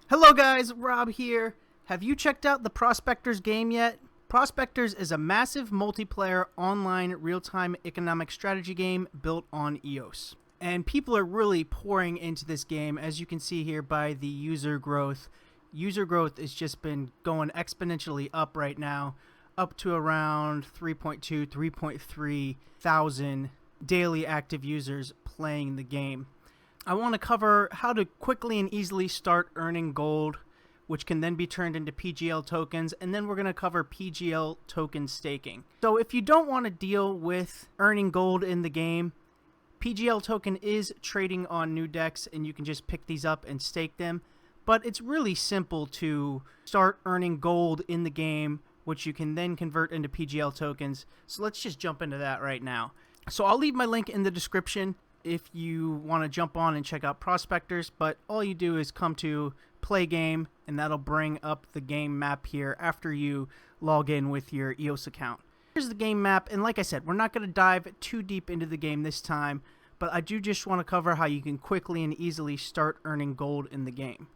Hello guys, Rob here. Have you checked out the Prospectors game yet? Prospectors is a massive multiplayer online real-time economic strategy game built on EOS. And people are really pouring into this game, as you can see here by the user growth. User growth has just been going exponentially up right now, up to around 3.2, 3.3 thousand daily active users playing the game. I want to cover how to quickly and easily start earning gold, which can then be turned into PGL tokens, and then we're going to cover PGL token staking. So if you don't want to deal with earning gold in the game, PGL token is trading on new decks, and you can just pick these up and stake them. But it's really simple to start earning gold in the game, which you can then convert into PGL tokens. So let's just jump into that right now. So I'll leave my link in the description if you want to jump on and check out Prospectors, but all you do is come to play game, and that'll bring up the game map here after you log in with your EOS account. Here's the game map, and like I said, we're not going to dive too deep into the game this time, but I do just want to cover how you can quickly and easily start earning gold in the game.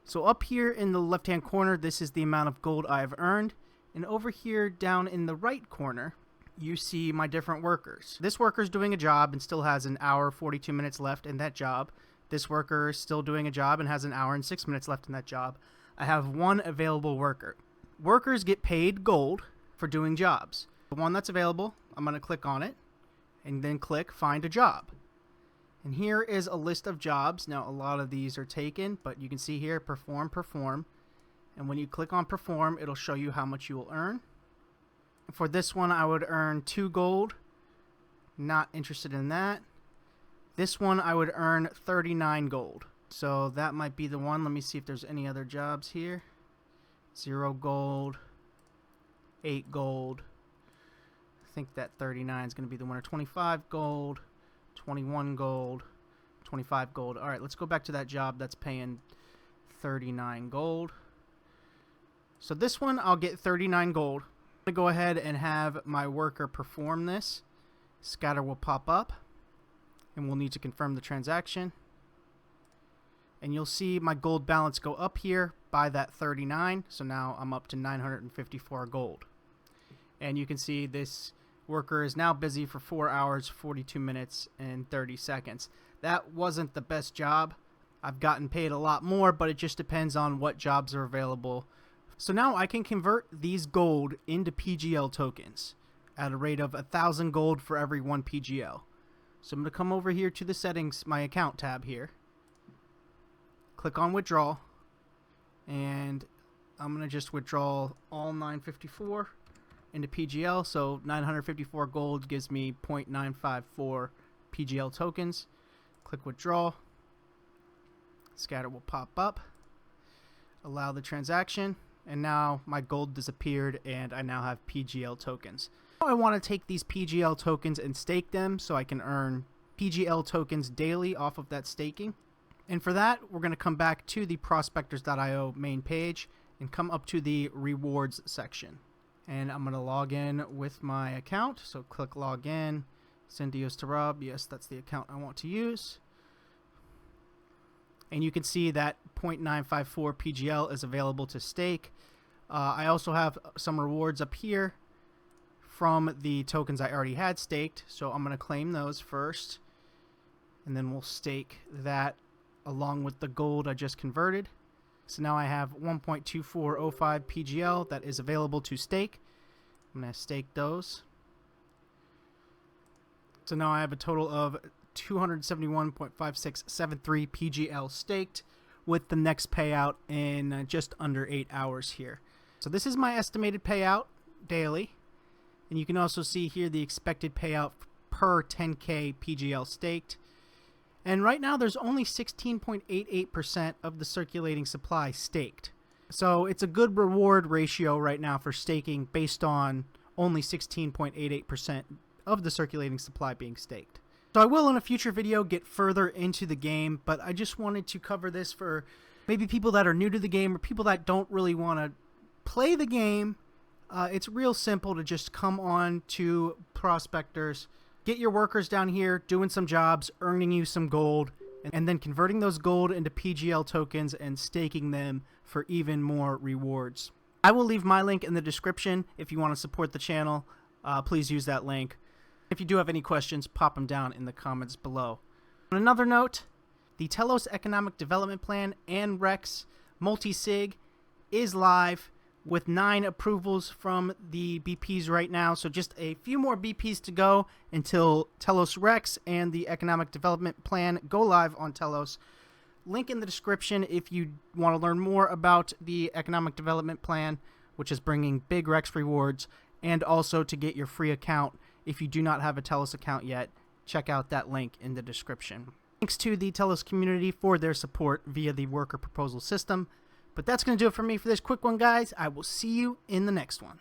So up here in the left hand corner, this is the amount of gold I've earned, and over here down in the right corner, you see my different workers. This worker is doing a job and still has an hour 42 minutes left in that job. This worker is still doing a job and has an hour and 6 minutes left in that job. I have one available worker. Workers get paid gold for doing jobs. The one that's available, I'm going to click on it and then click find a job. And here is a list of jobs. Now a lot of these are taken, but you can see here perform. And when you click on perform, it'll show you how much you will earn. For this one, I would earn 2 gold. Not interested in that. This one, I would earn 39 gold. So that might be the one. Let me see if there's any other jobs here. 0 gold. 8 gold. I think that 39 is going to be the winner. 25 gold. 21 gold. 25 gold. Alright, let's go back to that job that's paying 39 gold. So this one, I'll get 39 gold. I'm going to go ahead and have my worker perform this. Scatter will pop up, and we'll need to confirm the transaction. And you'll see my gold balance go up here by that 39, so now I'm up to 954 gold. And you can see this worker is now busy for 4 hours, 42 minutes, and 30 seconds. That wasn't the best job. I've gotten paid a lot more, but it just depends on what jobs are available. So now I can convert these gold into PGL tokens at a rate of 1,000 gold for every 1 PGL. So I'm going to come over here to the settings, my account tab here. Click on withdraw. And I'm going to just withdraw all 954 into PGL. So 954 gold gives me 0.954 PGL tokens. Click withdraw. Scatter will pop up. Allow the transaction. And now my gold disappeared and I now have PGL tokens. Now I want to take these PGL tokens and stake them so I can earn PGL tokens daily off of that staking. And for that, we're going to come back to the prospectors.io main page and come up to the rewards section. And I'm going to log in with my account. So click log in, send EOS to Rob. Yes, that's the account I want to use. And you can see that 0.954 PGL is available to stake. I also have some rewards up here from the tokens I already had staked. So I'm going to claim those first. And then we'll stake that along with the gold I just converted. So now I have 1.2405 PGL that is available to stake. I'm going to stake those. So now I have a total of 271.5673 PGL staked, with the next payout in just under 8 hours here. So this is my estimated payout daily, and you can also see here the expected payout per 10k PGL staked. And right now there's only 16.88% of the circulating supply staked. So it's a good reward ratio right now for staking based on only 16.88% of the circulating supply being staked. So I will in a future video get further into the game, but I just wanted to cover this for maybe people that are new to the game or people that don't really want to play the game. It's real simple to just come on to Prospectors, get your workers down here doing some jobs, earning you some gold, and then converting those gold into PGL tokens and staking them for even more rewards. I will leave my link in the description if you want to support the channel. Please use that link. If you do have any questions, pop them down in the comments below. On another note, the Telos Economic Development Plan and Rex multi-sig is live with 9 approvals from the BPs right now. So just a few more BPs to go until Telos Rex and the Economic Development Plan go live on Telos. Link in the description if you want to learn more about the Economic Development Plan, which is bringing big Rex rewards, and also to get your free account if you do not have a Telos account yet. Check out that link in the description. Thanks to the Telos community for their support via the worker proposal system. But that's going to do it for me for this quick one, guys. I will see you in the next one.